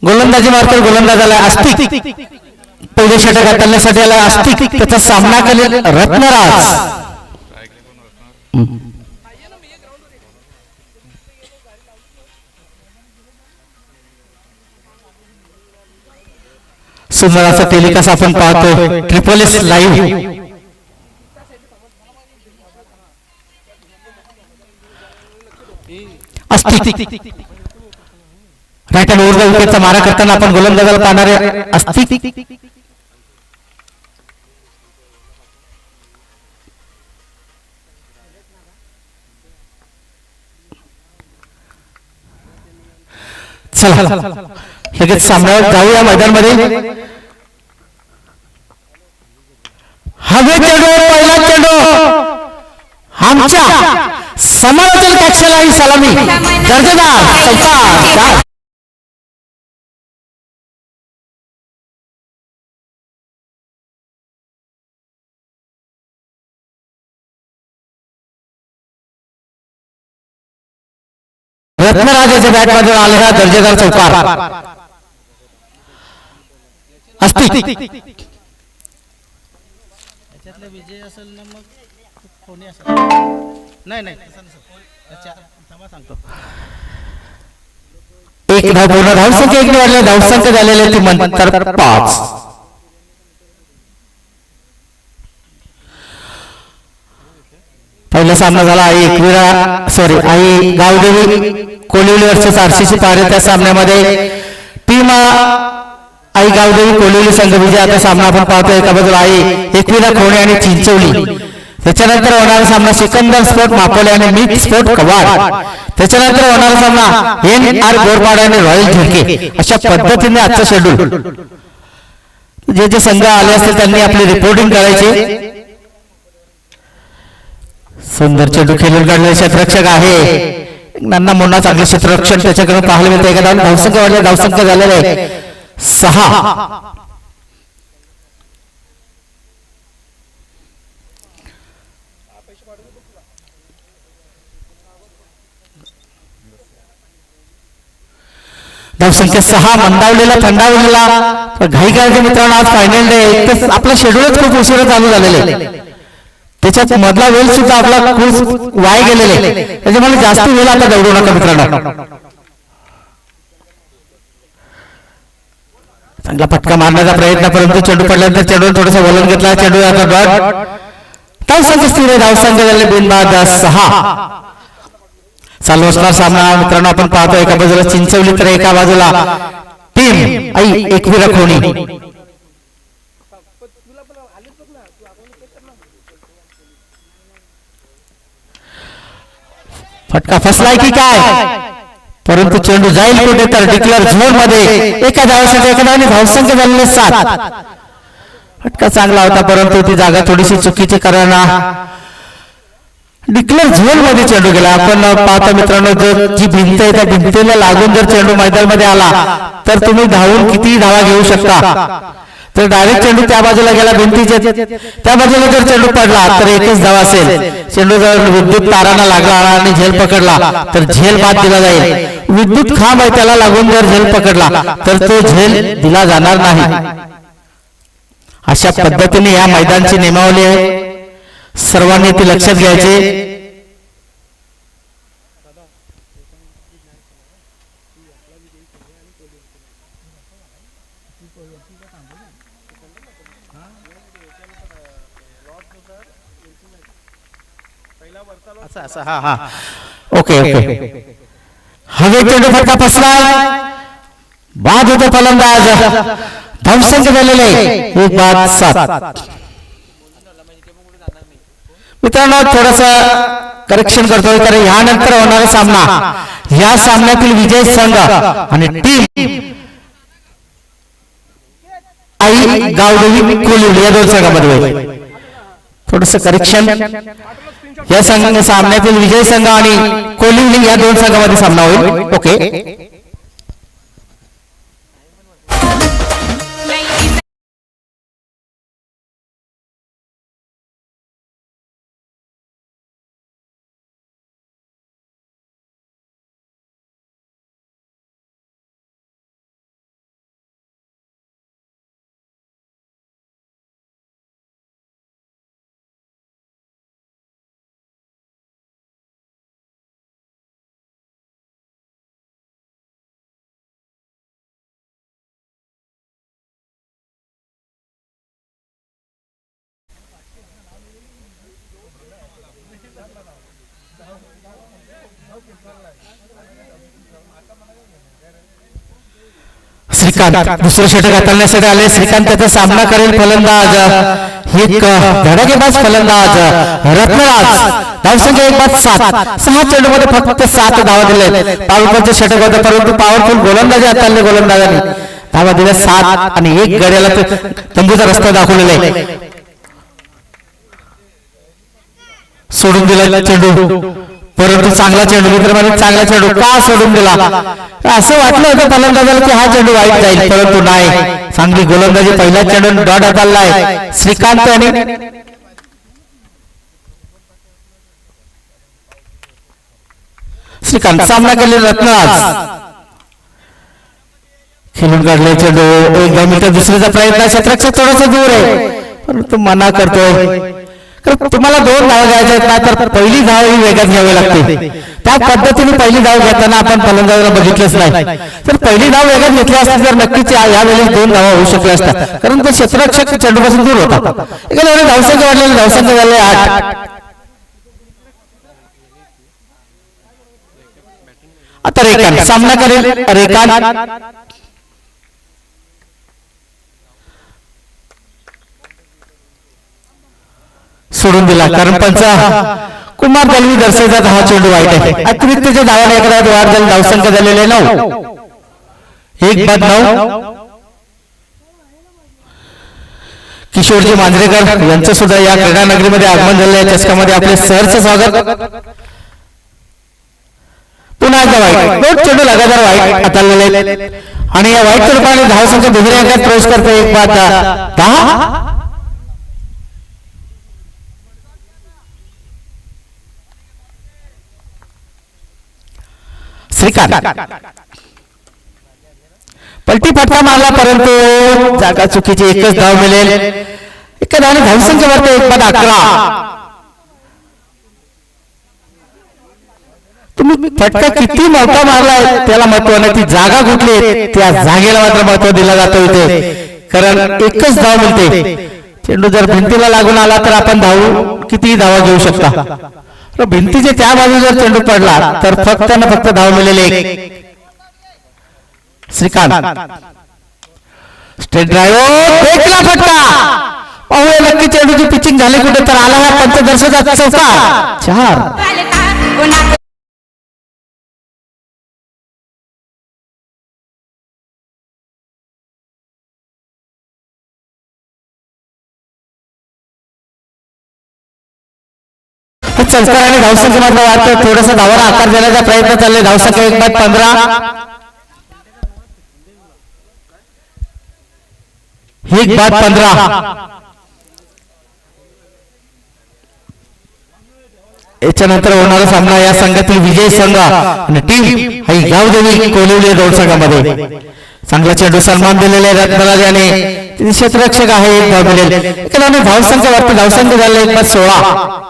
गोलंदाजी मारतो, गोलंदाजाला अस्तिक पहिले षटक हाताळण्यासाठी आला अस्तिक, त्याचा सामना करेल रत्नराज. सुंदर असा टेलिकास्ट आपण पाहतो triple S live. Right hand over the विकेटचा मारा करताना आपण गोलंदाजाला पाहणारे अस्तिक. चला लगेच सामन्यावर जाऊया मैदानमध्ये. हवे चेंडू, पहिला चेंडू आमच्या समालोचन कक्षाला ही सलामी दर्जेदार चौकार. रत्नराजाच्या बॅट मध्ये आलेला दर्जेदार चौकार. अस्तिक विजय असेल ना मग कोणी असेल. नाही नाही सांगतो. एक धाव पूर्ण, धावसंख्या एक वाढले, धावसंख्या झालेले ती नंतर 5. पहिला सामना झाला आई एकविरा सॉरी आई गावदेवी कोलिवली वर्सेस आरसीसी पारे. त्या सामन्यामध्ये टीम आई गावदेवी कोलिवली संघ विजय. आता सामना आपण पाहतो एका बाजूला आई एकविरा खोणे आणि चिंचवली. त्याच्यानंतर होणारा सामना सिकंदर स्पोर्ट मापोले आणि मिट स्पोर्ट कवाड. त्याच्यानंतर होणारा सामना NR गोरपाड आणि रॉयल झिरके. अशा पद्धतीने आजचा शेड्यूल. जे जे संघ आले असतील त्यांनी आपली रिपोर्टिंग करायची. सुंदर चेंडू खेळून काढलेले क्षेत्ररक्षक आहे नाना मोना, चांगले क्षेत्ररक्षण त्याच्याकडून पाहायला मिळते. एका धावसंख्या वाढले, धावसंख्या झालेले 6. धावसंख्या 6 मंदावलेला थंडावलेला. घाई करायचे मित्रांनो, आज फायनल डे. आपला शेड्यूलच खूप उशिरा चालू झालेले, त्याच्यात मधला वेळ सुद्धा आपला खूप वाय गेलेले. त्याच्यामुळे जास्त वेळ आता दौडू नका मित्रांनो. चांगला फटका मारण्याचा प्रयत्न, परंतु चेंडू पडल्यानंतर चेंडू थोडासा वळून घेतला. चेंडू आता डॉट. धावसंख्या स्थिर आहे, धावसंख्या झाले बिनबाद 6. चालू असणार सामना मित्रांनो आपण पाहतो. एका बाजूला चिंचवली तर एका बाजूला टीम आई एकविरा खोणी. फटका फसलाय की काय, परंतु चेंडू जाईल कुठे तर डिक्लेअर झोन मध्ये. एका धावासाठी एका धावाने धावसंख्या झालेले 7. फटका चांगला होता, परंतु ती जागा थोडीशी चुकीची करायला डिक्लेअर झोन मध्ये चेंडू गेला. आपण पाहतो मित्रांनो, जी भिंत आहे त्या भिंतीला लागून जर चेंडू मैदानामध्ये आला तर तुम्ही धावून किती धावा घेऊ शकता. तर डायरेक्ट चेंडू त्या बाजूला गेला, भिंतीच्या त्या बाजूला जर चेंडू पडला तर एकच धाव असेल. चेंडू जर विद्युत तारांना लागला आणि झेल पकडला तर झेल बाद दिला जाईल. विद्युत खांब आहे त्याला लागून जर झेल पकडला तर तो झेल दिला जाणार नाही. अशा पद्धतीने या मैदानाची नियमावली आहे, सर्वांनी ती लक्षात घ्यायची. Okay okay. हवे चेंडू फटका फसलाय, बाद होतो फलंदाज. धावसंख्या झालेले 1-7. मित्रांनो थोडस करेक्शन करतोय, कारण यानंतर होणारा सामना, या सामन्यातील विजय संघ आणि टीम आई गावदेवी कोलिवली या दोन संघामध्ये होईल. थोडस करेक्शन. या सामन्यातील विजय संघ आणि कोलिवली या दोन संघामध्ये सामना होईल. ओके. श्रीकांत दुसरं षटक हाताळण्यासाठी आले. श्रीकांत त्याचा सामना करेल फलंदाज एक धडाकेबाज फलंदाज रत्नराज. धावसंख्या 1-7. 6 चेंडूमध्ये फक्त 7 धावा दिले. पॉवरफुलचं षटक होतं परंतु पॉवरफुल गोलंदाजी हाताळले गोलंदाजांनी. धावा दिल्या 7 आणि 1 गड्याला तंबूचा रस्ता दाखवलेला आहे. सोडून दिला चेंडू परंतु चांगला चेंडू मित्रांनो चांगला चेंडू का सोडून दिला. असं वाटलं होतं फलंदाजाला की हा चेंडू वाईट जाईल परंतु नाही. चांगली गोलंदाजी पहिला चेंडू डॉट हाताळलाय श्रीकांत आणि श्रीकांत. सामना केले रत्नराज खेळून काढले चेंडू 1-2 मीटर. दुसरीचा प्रयत्न क्षेत्ररक्षक थोडासा दूर आहे परंतु मना करतोय. तुम्हाला 2 धावा घ्यायच्या आहेत ना तर पहिली धाव ही वेगात घ्यावी लागते. त्या पद्धतीने पहिली धाव घेताना आपण फलंदाजाला बघितलंच नाही. तर पहिली धाव वेगात घेतली असती तर नक्कीच यावेळी 2 धावा होऊ शकल्या असतात कारण तो क्षेत्ररक्षक चेंडूपासून दूर होता. एखाद्या धावसंख्या वाढलेली धावसंख्या झाले 8. आता रेखान सामना करेल. रेखान सोडून दिला कारण पंचा कुमार दलवी दर्शवतात हा चेंडू वाईट आहे. अतिरिक्तच्या धावाने एखाद्या वाढ झाली. धावसंख्या झालेले 9. 1-9. किशोरजी मांजरेकर यांचं सुद्धा या क्रीडा नगरीमध्ये आगमन झालं आहे. चषकामध्ये आपले सहर्ष स्वागत. पुन्हा एकदा वाईट 2 चेंडू लगातार वाईट हाताळलेले आणि या वाईट स्वरूपाने धावसंख्या दुसऱ्या अंकात प्रवेश करते. 1-10. श्रीकांत पलटी फटका मारला परंतु जागा चुकीची. 1च धाव मिळेल. एका धावाने धावसंख्या वाढते 1-11. तुम्ही फटका किती मोठा मारलाय त्याला महत्व नाही. ती जागा कुठली त्या जागेला मात्र महत्व दिला जातो इथे कारण 1च धाव मिळते. चेंडू जर भिंतीला लागून आला तर आपण किती धावा घेऊ शकता. भिंतीच्या त्या बाजू जर चेंडू पडला तर फक्त धाव मिळेल. श्रीकांत स्ट्रेट ड्राइव्ह फेकला फटका. पाहूया नक्की चेंडूची पिचिंग झाली कुठे तर आला हा पंचदर्शकाचा चौकार. 4. संस्काराने धावसंख्या मात्र वाढतो. थोडासा धावाला आकार देण्याचा प्रयत्न चालले. धावसंख्या 1-15. 1-15. याच्यानंतर होणारा सामना या संघातील विजय संघ आणि टीम ही गावदेवी कोलिवली रोड संघामध्ये. चांगला चेंडू सन्मान दिलेले रत्नराज याने क्षेत्ररक्षक आहे. 1 धाव मिळेल. एखाद्याने धावसंख्या वाढते. धावसंख्या झाले 1-16.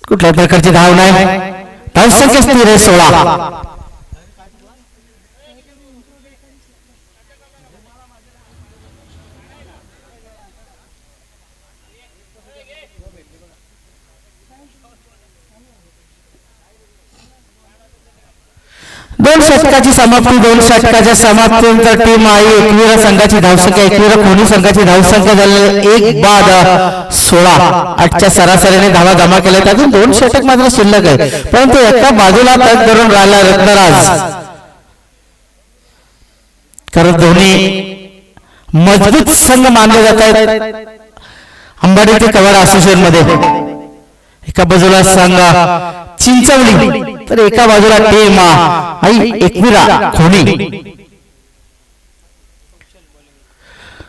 कुठल्या प्रकारची धाव नाही. धावसंख्या स्थिर आहे 16. दोन षटकाची समाप्ती. 2 षटकाच्या समाप्तीनंतर टीम आहे एकविरा संघाची धावसंख्या एकविरा कोणी संघाची धावसंख्या झालेली 1-16. 8च्या सरासरीने धावा जमा केल्या. अजून 2 षटक मात्र शिल्लक आहे परंतु एका बाजूला तग धरून राहिला रत्नराज कारण दोन्ही मजबूत संघ मानले जात आहेत अंबाडी ते कव्हर असोसिएशन मध्ये. एका बाजूला संघ चिंचवली तर एका बाजूला टीम आई एकविरा खोनी.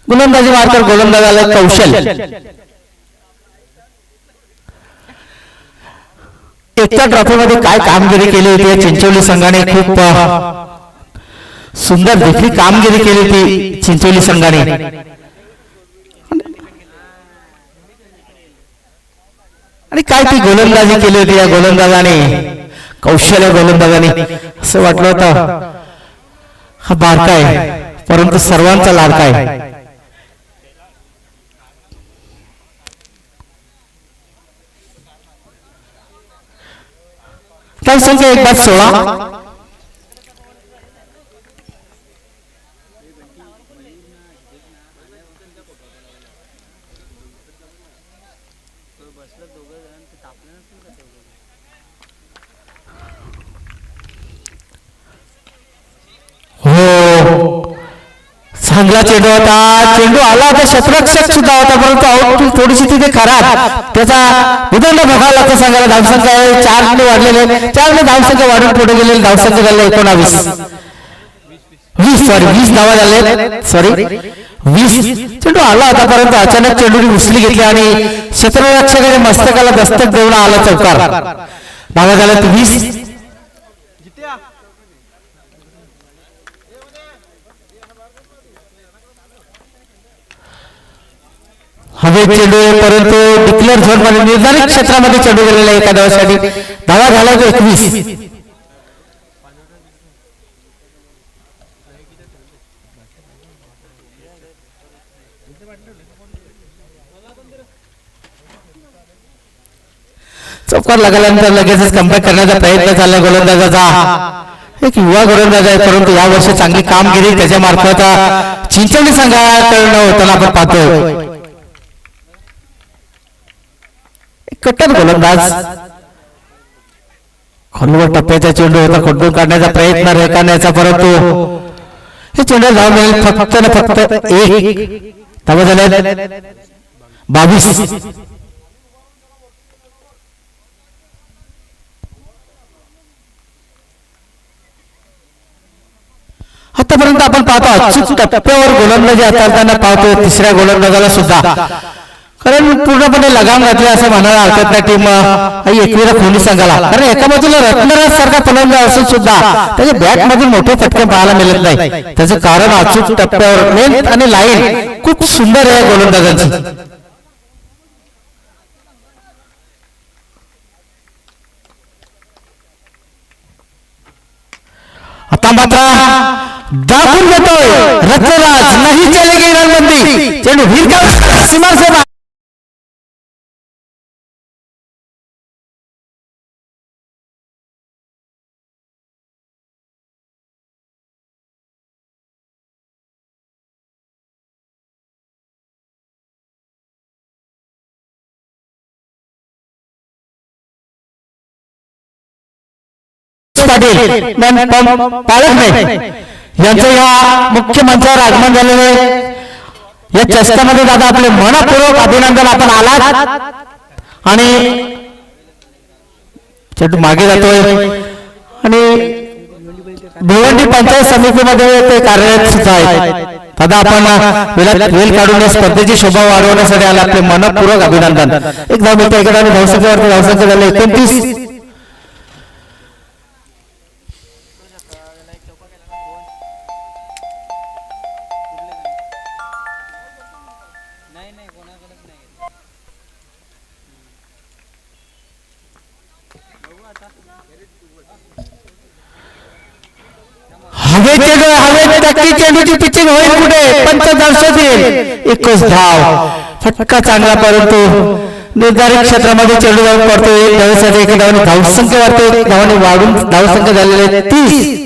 गोलंदाजी मारकर गोलंदाजाला कौशल. एकता ट्रॉफीमध्ये काय कामगिरी केली होती या चिंचवली संघाने. खूप सुंदर देखील कामगिरी केली होती चिंचवली संघाने. आणि काय ती गोलंदाजी केली होती या गोलंदाजाने. कौशल्य गोलंदाजाने असं वाटलं होतं हा बारका आहे परंतु सर्वांचा लाडका आहे. संख्या एक बाद 16. हो चांगला चेंडू होता. चेंडू आला होता शतरक्षक सुद्धा होता परंतु आउट थोडीशी तिथे खराब त्याचा उदंड बघावा लागतो सांगायला. धावसंख्या 4 वाढलेले 4 धावसंख्या वाढून पुढे गेलेले धावसंख्या झाले 19 20 धावा झाले सॉरी 20. चेंडू आला होता परंतु अचानक चेंडूने उचली घेतली आणि क्षेत्ररक्षकाने मस्तकाला दस्तक देऊन आला चौकार. धावा झाल्या 20. हवे चेंडू परंतु डिक्लेअर झोन मध्ये निर्धारित क्षेत्रामध्ये चेंडू गेलेला एका धावासाठी. धावा झाला 21. चौकार लागल्यानंतर लगेचच कमबॅक करण्याचा प्रयत्न झाला गोलंदाजाचा. एक युवा गोलंदाज आहे परंतु या वर्षी चांगली कामगिरी त्याच्या मार्फत चिंचवणी संघाकडून होताना आपण पाहतोय. कट्टर गोलंदाज खोलवर टप्प्याचा चेंडू होता खोडून काढण्याचा प्रयत्न रेखाण्याचा परंतु हे चेंडू धाव मिळेल फक्त ना फक्त 1. धावा झाल्या 22. आतापर्यंत आपण पाहतो अचूक टप्प्यावर गोलंदाजी हाताळताना पाहतो तिसऱ्या गोलंदाजाला सुद्धा कारण पूर्णपणे लगाम घातले असं म्हणायला हरकत नाही टीम एकविरा खोली संघाला. कारण एका बाजूला रत्नराज सारखा फलंदाज असून सुद्धा त्याच्या बॅट मधून मोठे फटके पाहायला मिळत नाही. त्याचं कारण अचूक टप्प्यावर लेंथ आणि लाईन खूप सुंदर आहे गोलंदाजांची. आता मात्र दाखवून देतोय रत्नराज नाही चलेगी रणबंदी. चेंडू वीरका सीमा से पाटील पालक नाही यांचं या मुख्य मंचावर आगमन झालेलं आहे. या चषकामध्ये दादा आपले मनपूर्वक अभिनंदन. आपण आलात आणि चेंडू मागे जातोय आणि भिवंडी पंचायत समितीमध्ये ते कार्यरत सुद्धा आहेत. दादा आपण वेल काढून या स्पर्धेची शोभा वाढवण्यासाठी आला आपले मनपूर्वक अभिनंदन. एक धाव मिळते एका धावसंख्येवरती धावसंख्या झाले 29. चेंडूची पिचिंग होईल कुठे पंच दर्शवतील 21 धाव. फटका चांगला परंतु निर्धारित क्षेत्रामध्ये चेंडू जाऊन पडतो. एक धावेसाठी एका धावाने धावसंख्या वाढते. एक धावाने वाढून धावसंख्या झालेली आहे 30.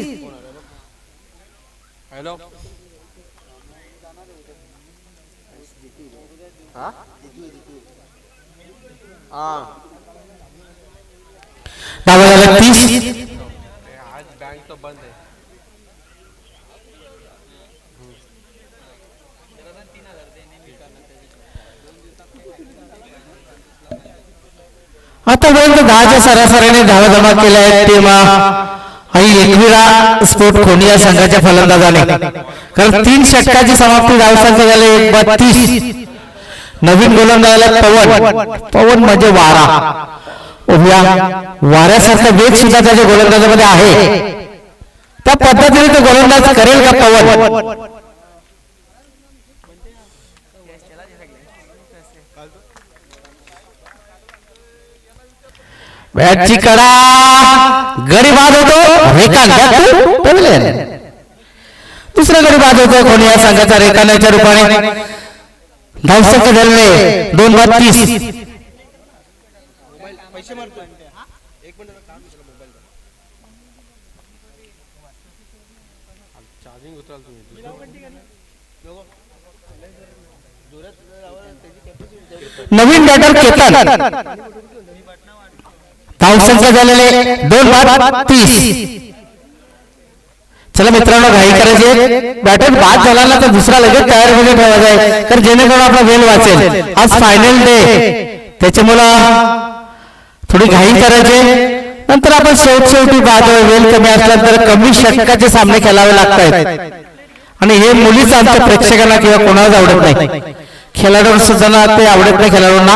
धावा झाल्या 30. आतापर्यंत 10च्या सरासरीने धावा जमा केल्या आहेत टीम आणि एकविरा स्पोर्ट खोनी या संघाच्या फलंदाजाने. कारण 3 षटकाची समाप्ती धावसंख्या झाली 32. नवीन गोलंदाजाला पवन म्हणजे वारा उभ्या वाऱ्यासारखा वेग सुद्धा त्याच्या गोलंदाजामध्ये आहे. त्या पद्धतीने तो गोलंदाज करेल का पवन. बॅटची कडा गडी बाद होतो रेखान दुसरा गडी बाद होतो कोणी या संघाचा रेखानाच्या रूपाने धावसंख्या झालेले 2-30. नवीन बॅटर केतन धावसंख्या झालेले 2-30. चला मित्रांनो घाई करायचे बॅटर बाद झाला ना तर दुसरा लगेच तयार मध्ये ठेवायचा आहे कारण जेणेकरून आपला वेळ वाचेल. आज फायनल डे त्याच्यामुळं थोडी घाई करायचे नंतर आपण शेवटी पाहतोय वेळ कमी असल्यानंतर कमी षटकाचे सामने खेळावे लागतात आणि हे मुलीच आमच्या प्रेक्षकांना किंवा कोणालाच आवडत नाही. खेळाडू सुद्धा ते आवडत नाही खेळाडूंना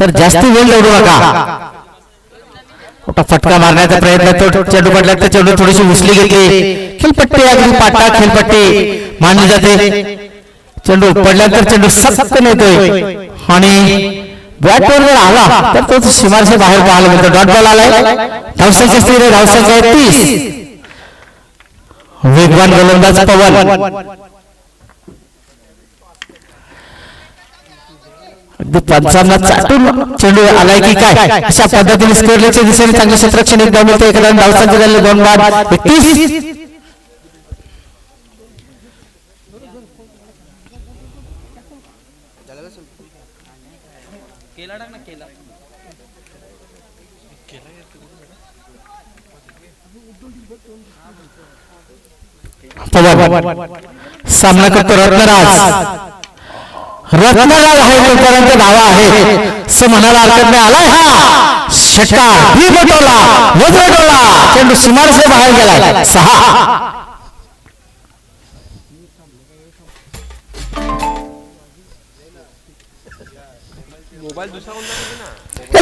तर जास्ती वेळ दौडू नका. मोठा फटका मारण्याचा प्रयत्न चेंडू पडला तर चेंडू थोडीशी उचली घेतली खेळपट्टी अगदी पाटा खेळपट्टी मानली जाते. चेंडू पडल्यानंतर चेंडू सटकन येतोय आणि बॅटवर जर आला तर तो सीमारेषे बाहेर पाहायला मिळतो. डॉट बॉल आलाय धावसंख्या स्थिर आहे धावसंख्या 30. वेगवान गोलंदाज पवन अगदी पंचांना चाटून चेंडू आलाय की काय अशा पद्धतीने स्कोरच्या दिशेने चांगले क्षेत्ररक्षण एकदा मिळते. एखाद्या धावसंख्या झाले 2-31. सामना करतो रत्नराज आहे तोपर्यंत धावा आहे असं म्हणायला हरकत नाही. आलाय हा षटकार ही बटोला वजडोला चेंडू सीमारेषे बाहेर गेलाय 6.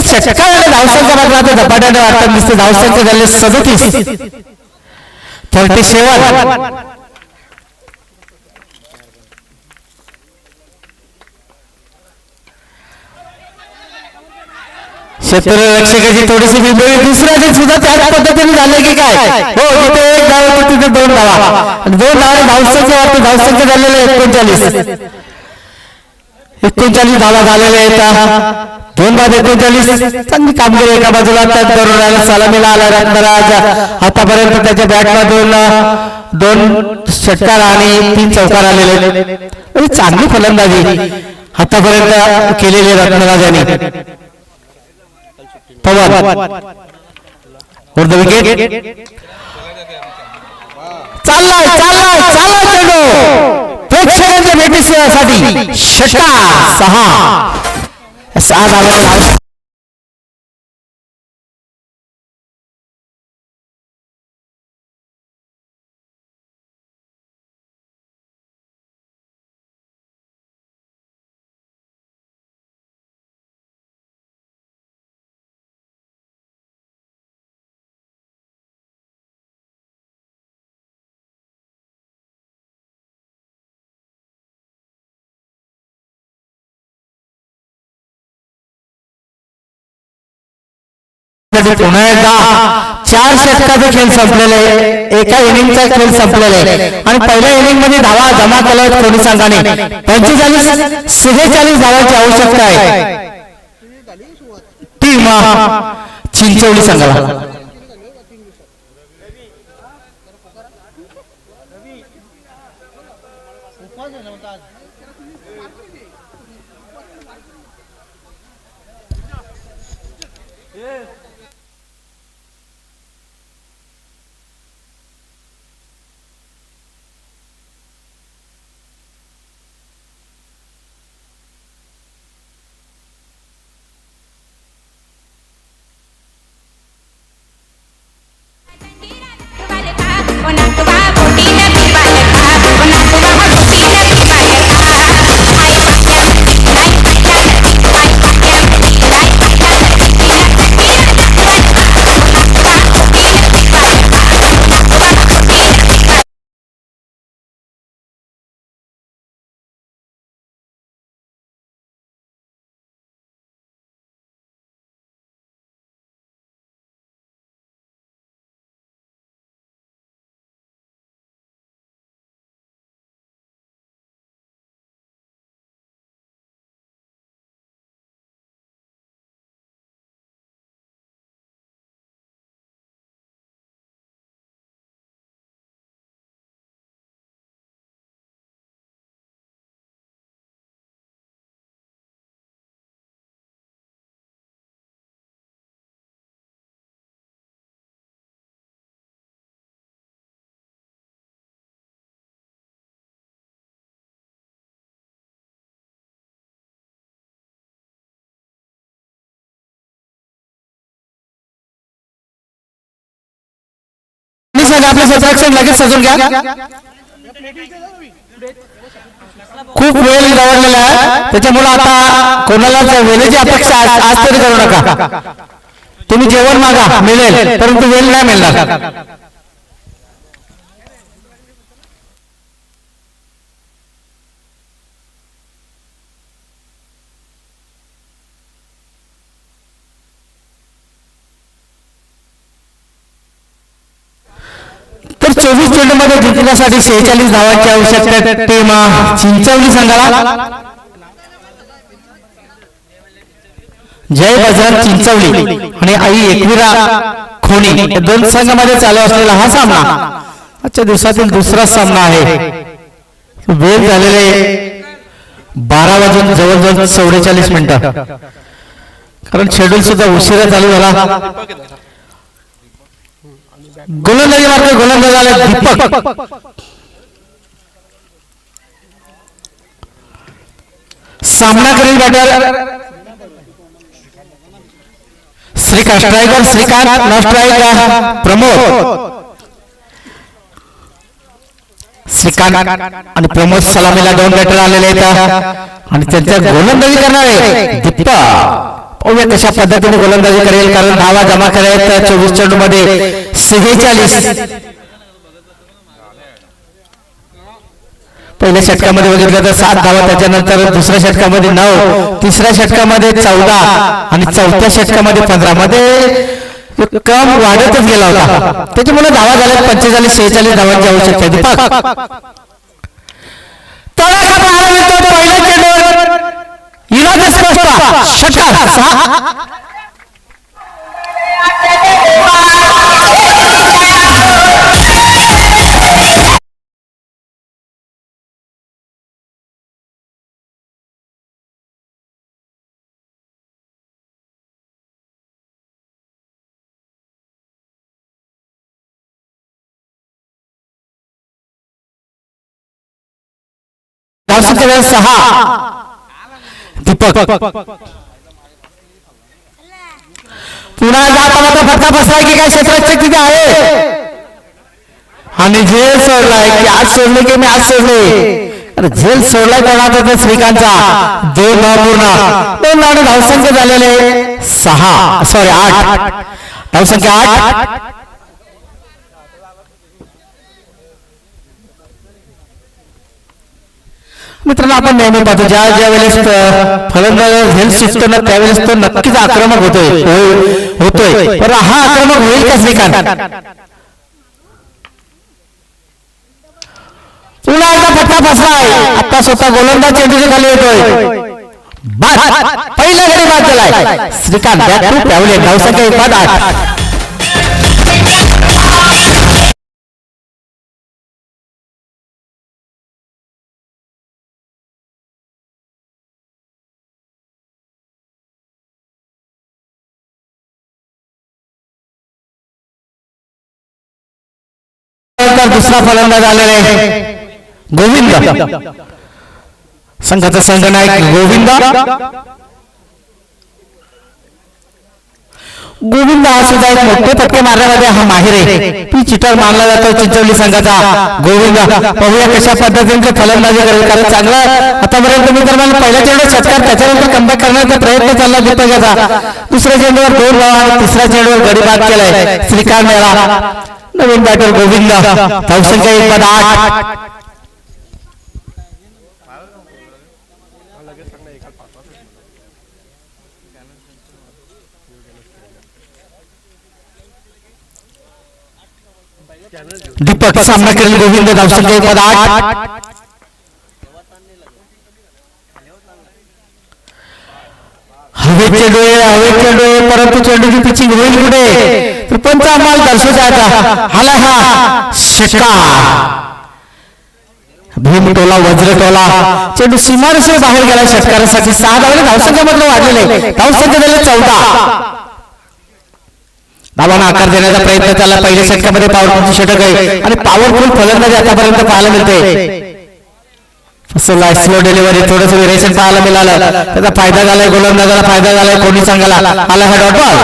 षटकार धावसंख्या मात्र आता झपाट्याने वाटत दिसते. धावसंख्या झाले 37. 37. क्षेत्ररक्षकाची थोडीशी बिंबळी दुसऱ्या सुद्धा त्याच पद्धतीने झाले की काय हो तिथे 1 धाव तिथे 2 धावा 2 धावाने धावसंख्या झालेले 39 धावा झालेल्या आहेत. 2-39 चांगली कामगिरी एका बाजूला तरुणाला सलामीला आला रत्नराज. आतापर्यंत त्याच्या बॅटमधून 2 षटकार आणि 3 चौकार आलेले चांगली फलंदाजी आतापर्यंत केलेली रत्नराज यांनी. पवन वर द विकेट चाललाय चेंडू प्रेक्षकांच्या भेटीसाठी षटकार 6 धावा. पुन्हा एकदा 4 षटकाचे खेळ संपलेले एका इनिंगचा खेळ संपलेले आणि पहिल्या इनिंग मध्ये धावा जमा केल्या कोणी संघाने 45-46 धावांची आवश्यकता आहे टीम चिंचवली संघाला. सांगा आपल्या सत्राक्षण लगेच सजून घ्या. खूप वेळ दवडलेला आहे त्याच्यामुळे आता कोणाला वेळेची अपेक्षा आज तरी करू नका. तुम्ही जेवण मागा मिळेल परंतु वेळ नाही मिळणार. तर 24 चेंडूमध्ये जिंकण्यासाठी 46 धावांची आवश्यकता टीम चिंचवली संघाला. जय बजरंग चिंचवली आणि आई एकविरा खोणी या दोन संघांमध्ये चालू असलेला हा सामना आजच्या दिवसातील दुसरा सामना आहे. वेळ झालेले 12 वाजून जवळजवळ 44 मिनिटं, कारण शेड्यूल सुद्धा उशिरा चालू झाला. गोलंदाजी मात्र गोलंदाज आले दीपक. सामना करील बॅटर श्रीकांत. स्ट्रायकर श्रीकांत, न स्ट्राईक प्रमोद. श्रीकांत आणि प्रमोद सलामीला दोन बॅटर आलेले आहेत आणि त्यांच्या गोलंदाजी करणारे दीपक. पाहूया कशा पद्धतीने गोलंदाजी करेल, कारण धावा जमा करायत 24 चेंडू मध्ये 46. पहिल्या षटकामध्ये बघितलं तर 7 धावा, त्याच्यानंतर दुसऱ्या षटकामध्ये 9, तिसऱ्या षटकामध्ये 14 आणि चौथ्या षटकामध्ये 15 मध्ये कम वाढतच गेला होता. त्याच्यामुळे धावा झाल्या 45, 46 धावांची आवश्यकता. दीपक तळाचा पाहायला मिळतो पहिल्या चेंडूवर इरादा स्पष्ट षटकार. धावसंख्या वेळ 6. दीपक पुन्हा जाताना फटका बसलाय की काय क्षेत्राची तिथे आहे आणि झेल सोडलाय की आज सोडले की मी आज सोडले. अरे झेल सोडलाय करणार श्रीकांतचा 2 पूर्ण 2 आणि धावसंख्या झालेले 8. धावसंख्या 8. मित्रांनो आपण नेहमी पाहतो ज्या वेळेस फलंदाज झेल सुटतो ना त्यावेळेस तो नक्कीच आक्रमक होतोय. पण हा आक्रमक होईल का श्रीकांत? पुन्हा एकदा फटका बसलाय. आता स्वतः गोलंदाज चेंडूच्या खाली येतोय. पहिल्या घडी बाद झालाय श्रीकांत. त्यावेळेस धावसंख्या 8. दुसरा फलंदाज आलेले गोविंद. संघाचा संघनायक गोविंद. हा सुद्धा एक मोठे फटके मारण्यामध्ये हा माहिर आहे. पी चिटर मानला जातो चिंचवली संघाचा गोविंद. पाहूया कशा पद्धतीने फलंदाजी करेल, कारण चांगला आतापर्यंत मित्रांनो पहिल्या चेंडूवर षटकार, त्याच्यानंतर कमबॅक करण्याचा प्रयत्न चालला दीपकाचा. दुसऱ्या चेंडूवर 2 धावा, तिसऱ्या चेंडूवर गडी बाद केलाय श्रीकांत मेळा. नवीन बॅटर गोविंद. धावसंख्या 8. दीपक सामना करेल गोविंद. धावसंख्या 8. हवेचे डोळे परंतु चेंडूची पिचिंग होईल पुढे. तर पंच अंमल दर्शो जायचा हाला हा षटकार. भीमटोला वज्रटोला चेंडू सीमारेषे बाहेर गेला. षटकारासाठी 6 धावले. धावसंख्या मात्र वाढलेले. धावसंख्या झाले 14. धावांना आकार देण्याचा प्रयत्न त्याला पहिल्या षटकामध्ये पॉवरफुल षटक आहे आणि पॉवरफुल फलंदाजी आतापर्यंत पाहायला मिळते. स्लो डिलिव्हरी थोडस व्हेरिएशन पाहायला मिळालं, त्याचा फायदा झालाय गोलंदाजाला, फायदा झालाय कोणी संघाला. आला हा डॉट बॉल.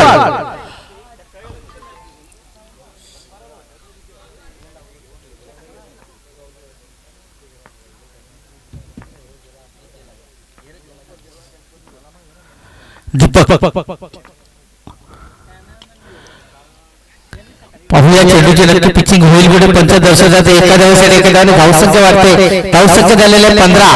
दीपक पाहूया चेंडूची नक्की पिचिंग होईल पुढे पंचदर्शकात एका धावेसाठी एका धावाने धावसंख्या वाढते धावसंख्या झालेले 15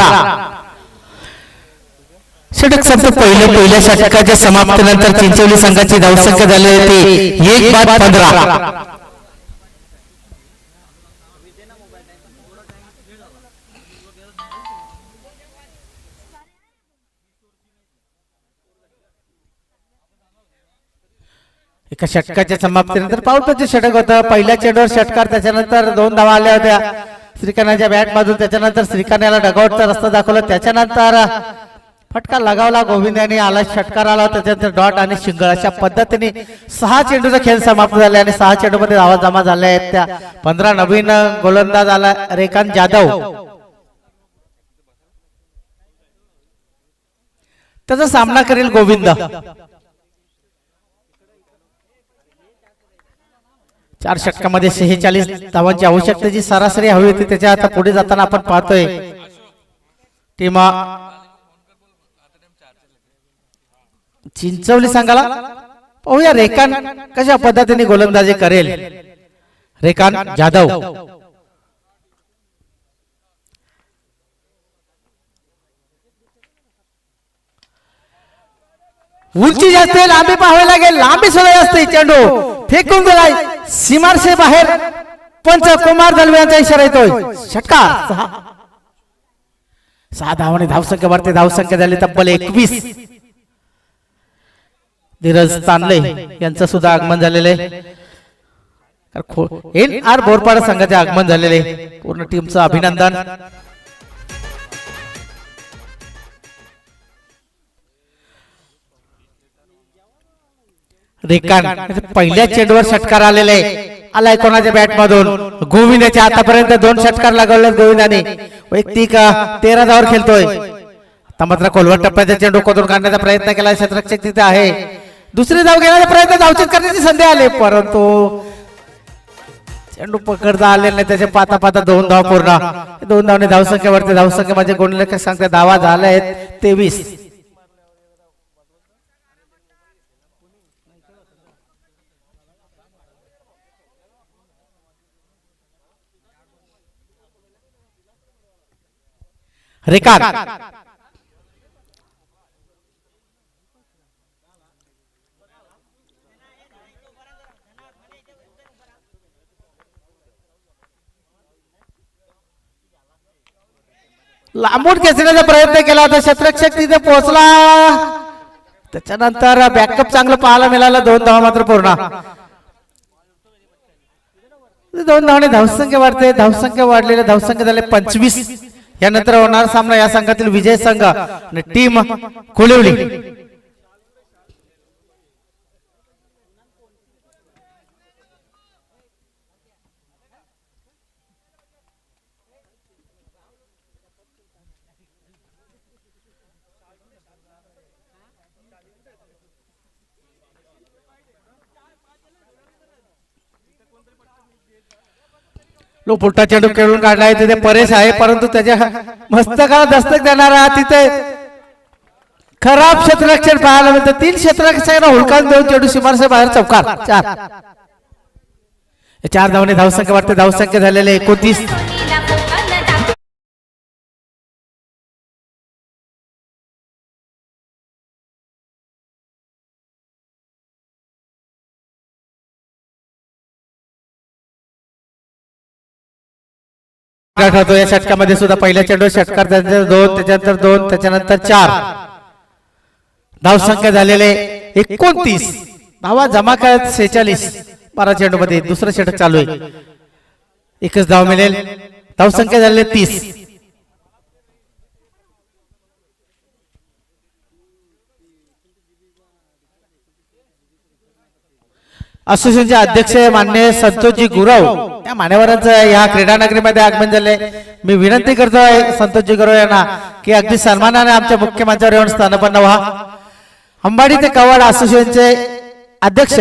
षटक संपत पहिल्या षटकाच्या समाप्तीनंतर चिंचवली संघाची धावसंख्या झाली होती 1/15 एका षटकाच्या समाप्तीनंतर पावसाचे षटक होतं पहिल्या चेंडूवर षटकार त्याच्यानंतर 2 धावा आल्या होत्या श्रीकांतच्या बॅट मधून त्याच्यानंतर श्रीकांतला डगआउटचा रस्ता दाखवला त्याच्यानंतर फटका लगावला गोविंद यांनी आला षटकार आला त्याच्यानंतर डॉट आणि शिंगळ अशा पद्धतीने 6 चेंडूचा खेळ समाप्त झाला आणि 6 चेंडूमध्ये धावा जमा झाल्या आहेत त्या 15 नवीन गोलंदाज आला रेखांत जाधव त्याचा सामना करेल गोविंद 4 षटकामध्ये 46 धावांची आवश्यकतेची सरासरी हवी होती त्याच्या आता पुढे जाताना आपण पाहतोय टीम चिंचवली संघाला पाहूया रेखान कशा पद्धतीने गोलंदाजी करेल रेखान जाधव उंची जास्त लांबी पाहावी लागेल लांबी सुद्धा जास्त चेंडू फेकून दिलाय सीमारशे बाहेर पंच कुमार दलवे यांचा इशारा येतोय षटकार 6 धावांनी धावसंख्या वाढते धावसंख्या झाली तब्बल 21 धीरज तानले यांचं सुद्धा आगमन झालेले NR बोरपाडा संघाचे आगमन झालेले पूर्ण टीमचं अभिनंदन रेखान पहिल्या चेंडूवर षटकार आलेले आलाय कोणाच्या बॅट मधून गोविंदाच्या आतापर्यंत 2 षटकार लागवले गोविंदाने वैयक्तिक 13 धावांवर खेळतोय आता मात्र खोलवर टप्प्याचा चेंडू खोदून काढण्याचा प्रयत्न केला क्षेत्ररक्षक तिथे आहे दुसरी धाव घेण्याचा प्रयत्न धावचीत करण्याची संधी आली परंतु चेंडू पकडता आले नाही त्याचे पाता पाता 2 धाव पूर्ण 2 धावने धावसंख्येवरती धावसंख्या म्हणजे गुणलेखक सांगते धावा झाल्या आहेत 23 रेखान लांबून खेचण्याचा प्रयत्न केला होता क्षेत्ररक्षक तिथे पोहोचला त्याच्यानंतर बॅकअप चांगलं पाहायला मिळालं 2 धावा मात्र पूर्ण 2 धावाने धावसंख्या वाढते धावसंख्या वाढलेल्या धावसंख्या झाले 25 यानंतर होणार सामना या संघातील विजय संघ आणि टीम कोलिवली लो पुलटा चेंडू खेळून काढला आहे तिथे परेश आहे परंतु त्याच्या मस्तकाला दस्तक देणारा तिथे खराब क्षेत्ररक्षण पाहायला मिळतं 3 क्षेत्ररक्षकांना हुलकान देऊन चेंडू सीमारशे बाहेर चौकार 4 धावांनी धावसंख्या वाढते धावसंख्या झालेले 29 ठरतो या षटकामध्ये सुद्धा पहिल्या चेंडू षटकार त्याच्यानंतर 2 त्याच्यानंतर 4 धावसंख्या झालेले 29 धावा जमा करत 46 12 चेंडू मध्ये दुसरं षटक चालू आहे एकच धाव मिळेल धावसंख्या झालेले 30 असोसिएशनचे अध्यक्ष माननीय संतोषजी गुरव या मान्यवरांचं या क्रीडा नगरीमध्ये आगमन झाले मी विनंती करतोय संतोषजी गुरव यांना की अगदी सन्मानाने आमच्या मुख्य मंचावर येऊन स्थानपन्न व्हा अंबाडी ते कवाड असोसिएशनचे अध्यक्ष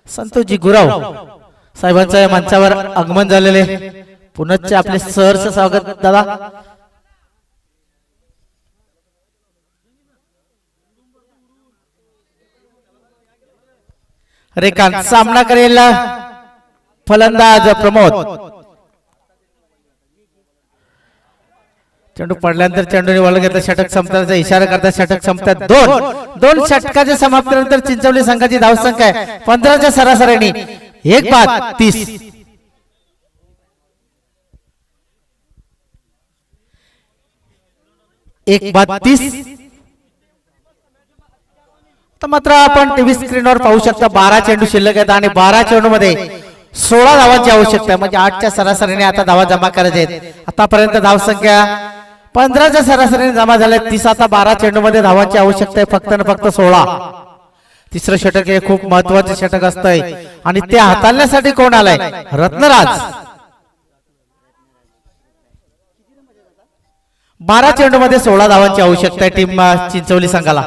संतोषजी गुरव साहेबांचं या मंचावर आगमन झालेले पुनश्च आपले सहर्ष स्वागत दादा रेखांत सामना करेल फलंदाज प्रमोद. चेंडू पडल्यानंतर चेंडूने वळ घेतला, षटक संपण्याचा इशारा करता षटक संपतात. दोन षटकाच्या समाप्तीनंतर चिंचवली संघाची धावसंख्या आहे 15च्या सरासरीने 1-30. तर मात्र आपण टीव्ही स्क्रीनवर पाहू शकता 12 चेंडू शिल्लक आहेत आणि 12 चेंडू मध्ये 16 धावांची आवश्यकता आहे. म्हणजे 8च्या सरासरीने आता धावा जमा करायचे आहेत. आतापर्यंत धावसंख्या 15च्या सरासरीने जमा झाल्या. 30 आता 12 चेंडू मध्ये धावांची आवश्यकता आहे फक्त आणि फक्त 16. तिसरं षटक हे खूप महत्वाचे षटक असतंय आणि ते हाताळण्यासाठी कोण आलाय? रत्नराज. 12 चेंडू मध्ये 16 धावांची आवश्यकता आहे टीम चिंचवली संघाला.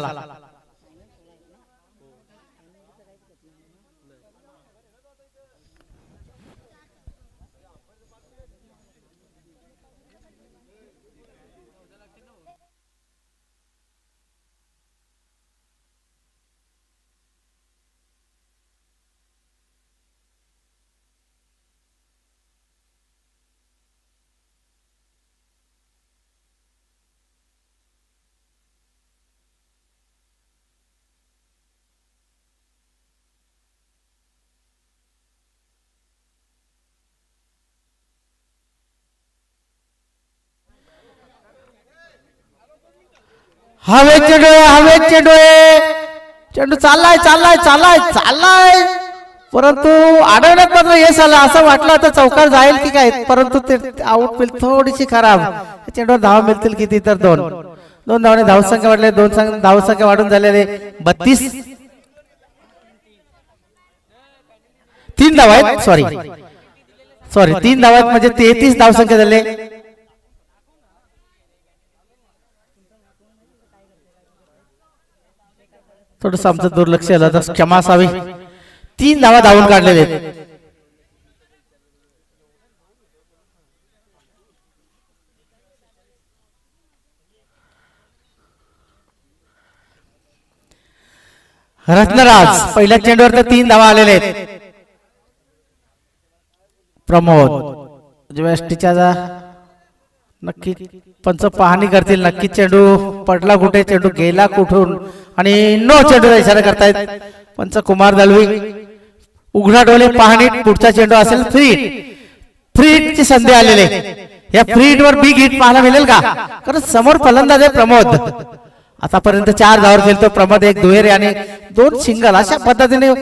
हवेत चेंडू चेंडू चाललाय चाललाय चाललाय चाललाय परंतु अडवण्यात मात्र यश आलं. असं वाटलं आता चौकार जाईल की काय, परंतु ते आउटफील्ड थोडीशी खराब. चेंडूवर धावा मिळतील किती तर 2 धावाने धावसंख्या वाढले. 2 धावसंख्या वाढून झालेले 32. 3 धावा आहेत. सॉरी 3 धावा आहेत म्हणजे 33 धावसंख्या झाले. थोडस आमचं दुर्लक्ष झालं तर क्षमा असावी. 3 धावा धावून काढलेले आहेत. रत्नराज पहिल्या चेंडूवर तर 3 धावा आलेले आहेत. प्रमोद वेस्टीच्या नक्की पंच पाहणी करतील. नक्की चेंडू पडला कुठे, चेंडू गेला कुठून आणि नो चेंडूचा इशारा करतायत पंच कुमार दळवी. उघडा डोळे पाहणी. पुढचा चेंडू असेल फ्रीट ची संधी आलेले. या फ्रीट वर बिग हिट पाहायला मिळेल का? कारण समोर फलंदाज आहे प्रमोद. आतापर्यंत 4 धावर खेळतो प्रमोद. 1 दुहेरी आणि 2 सिंगल अशा पद्धतीने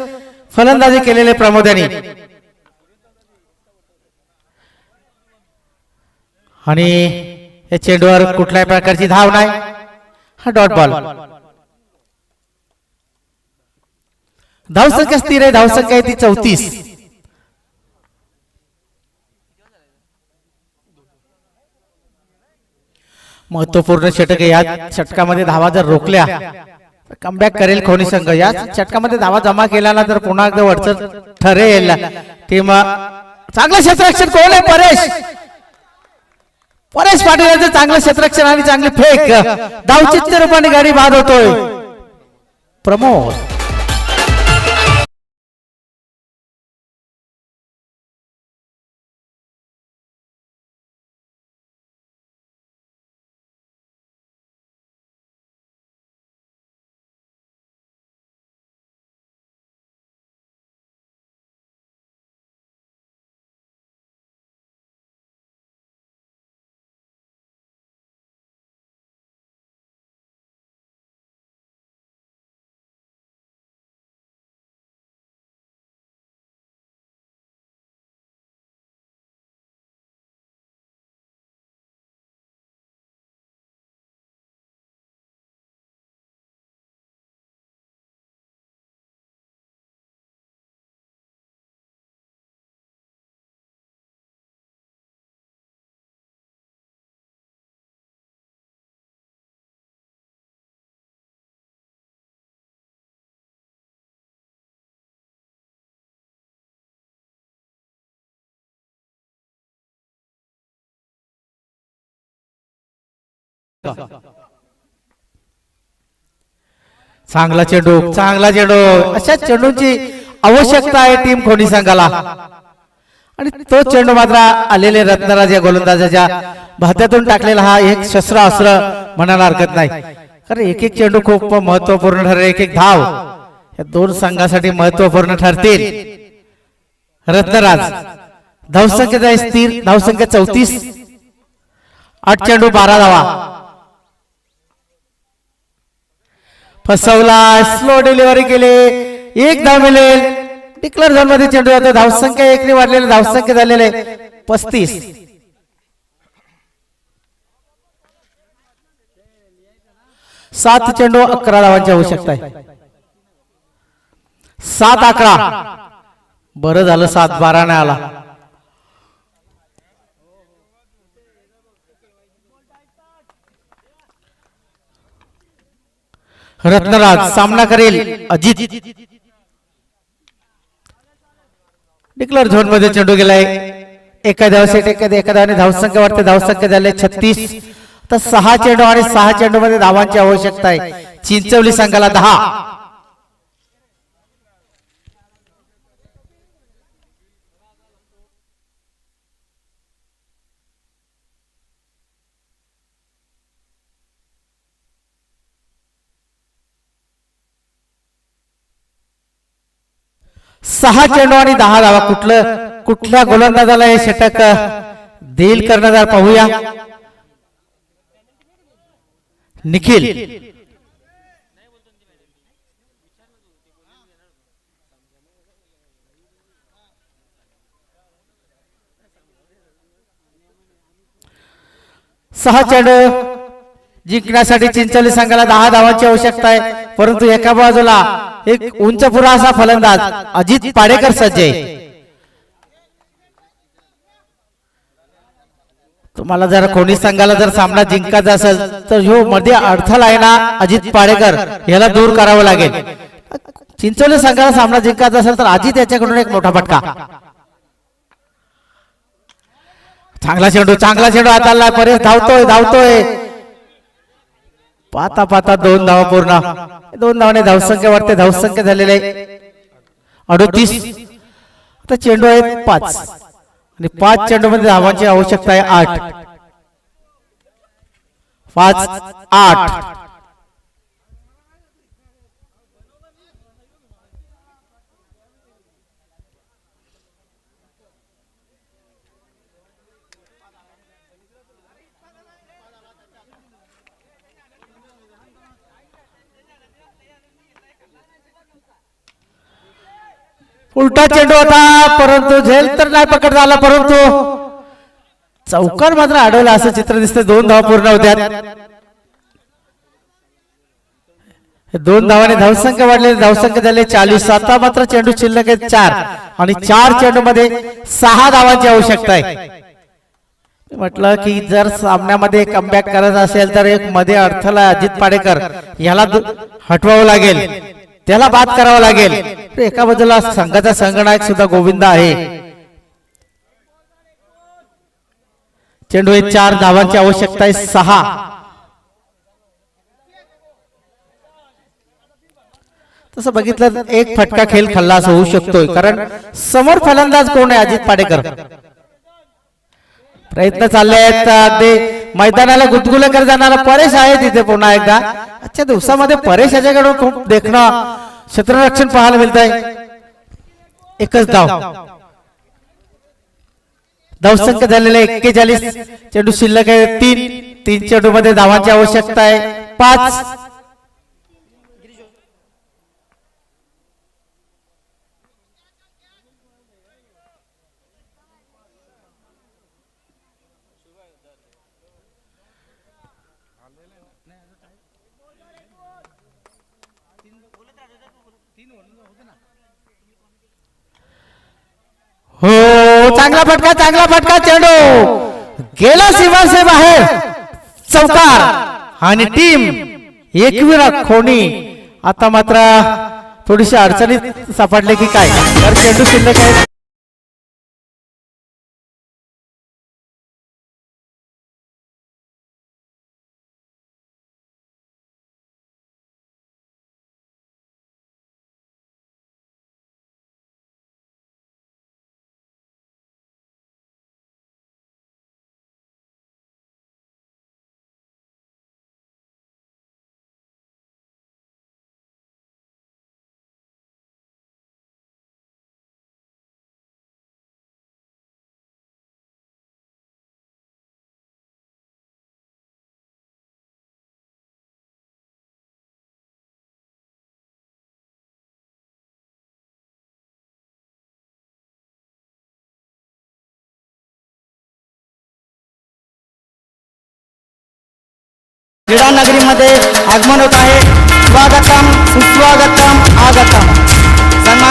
फलंदाजी केलेले प्रमोद यांनी. आणि या चेंडूवर कुठल्याही प्रकारची धाव नाही. हा डॉट बॉल. धावसंख्या स्थिर आहे. धावसंख्या आहे ती 34. महत्वपूर्ण षटक आहे. या षटकामध्ये धावा जर रोखल्या तर कमबॅक करेल खोनी संघ. या षटकामध्ये धावा जमा केला ना तर पुन्हा एकदा वरचढ ठरेल टीम. चांगलं क्षेत्ररक्षण कोण आहे? परेश पाटील यांचं चांगलं क्षेत्ररक्षण आणि चांगली फेक. धावचित्त रूपाने गाडी बाद होतोय प्रमोद. चांगला चेंडू अशा चेंडूची आवश्यकता आहे टीम खोनी संघाला. आणि तो चेंडू मात्र आलेले रत्नराज या गोलंदाजाच्या भात्यातून टाकलेला हा एक शस्त्र अस्त्र म्हणायला हरकत नाही. कारण एक एक चेंडू खूप महत्वपूर्ण ठरेल. एक एक धाव या दोन संघासाठी महत्वपूर्ण ठरतील. रत्नराज धावसंख्या स्थिर, धावसंख्या 34, 8 चेंडू 12 धावा. फसवला, स्लो डिलिव्हरी केले, एक धाव मिळेल. डिक्लेअर झोन मध्ये चेंडू जातो. धावसंख्या 1 ने वाढलेली, धावसंख्या झालेले 35. 7 चेंडू 11 धावांची आवश्यकता आहे. 7-11. बरं झालं 7-12 नाही आला. रत्नराज सामना करेल अजित. डिक्लेअर झोन मध्ये चेंडू गेलाय. एका धावासाठी एका धावाने धावसंख्या वाढते. धावसंख्या झाले 36. तर 6 चेंडू आणि 6 चेंडू मध्ये धावांची आवश्यकता आहे. चिंचवली संघाला 10. सहा चेंडू आणि 10 धावा. कुठल्या गोलंदाजाला हे षटक देईल कर्णधार पाहूया. निखिल. सहा चेंडू जिंकण्यासाठी चिंचवली संघाला 10 धावांची आवश्यकता आहे. परंतु एका बाजूला एक उंचपुरा असा फलंदाज अजित पाडेकर सज्ज आहे. तुम्हाला जर कोणी संघाला जर सामना जिंकायचा असेल तर ह्यो मध्ये अडथळा आहे ना अजित पाडेकर याला दूर करावं लागेल. चिंचवली संघाला सामना जिंकायचा असेल तर अजित याच्याकडून एक मोठा फटका. चांगला चेंडू हाताला. परेश धावतोय. पाता 2 धावा पूर्ण. 2 धावाने धावसंख्या वाढते. धावसंख्या झालेले 38. आता चेंडू आहेत 5 आणि 5 चेंडू मध्ये धावांची आवश्यकता आहे 8. 5-8. उलटा चेंडू होता परंतु झेल तर नाही पकड झाला. परंतु चौकार मात्र अडवला असं चित्र दिसतं. 2 धावा पूर्ण होत्या. 2 धावाने धावसंख्या वाढलेली. धावसंख्या झाली 40. आता मात्र चेंडू शिल्लक आहे 4 आणि 4 चेंडू मध्ये 6 धावांची आवश्यकता आहे. म्हटलं की जर सामन्यामध्ये कमबॅक करायचं असेल तर एक मध्ये अडथळा अजित पाडेकर याला हटवावं लागेल. त्याला बाद करावं लागेल. एका बाजूला संघाचा संघनायक सुद्धा गोविंद आहे. चेंडू 4 धावांची आवश्यकता आहे 6. तसं बघितलं एक फटका खेळ खल्लास होऊ शकतोय. कारण समोर फलंदाज कोण आहे अजित पाडेकर. प्रयत्न चालले आहेत. अगदी मैदानाला गुदगुले कर जाणारा परेश आहे तिथे पुन्हा एकदा. आजच्या दिवसामध्ये परेश याच्याकडून खूप देखणं क्षेत्ररक्षण पाहायला मिळत आहे. एकच धाव. धावसंख्या झालेले 41. चेंडू शिल्लक आहे 3 चेंडू मध्ये धावांची आवश्यकता आहे 5. हो चांगला फटका. चेंडू गेला सीमा से बाहेर. चौकार आणि टीम एकविरा खोनी आता मात्र थोडीशी अडचणीत सापडले की काय. तर चेंडू शिल्लक आहे क्रीडा नगरीमध्ये आगमन होत आहे. स्वागतम सुस्वागतम आगतम. सन्मान्य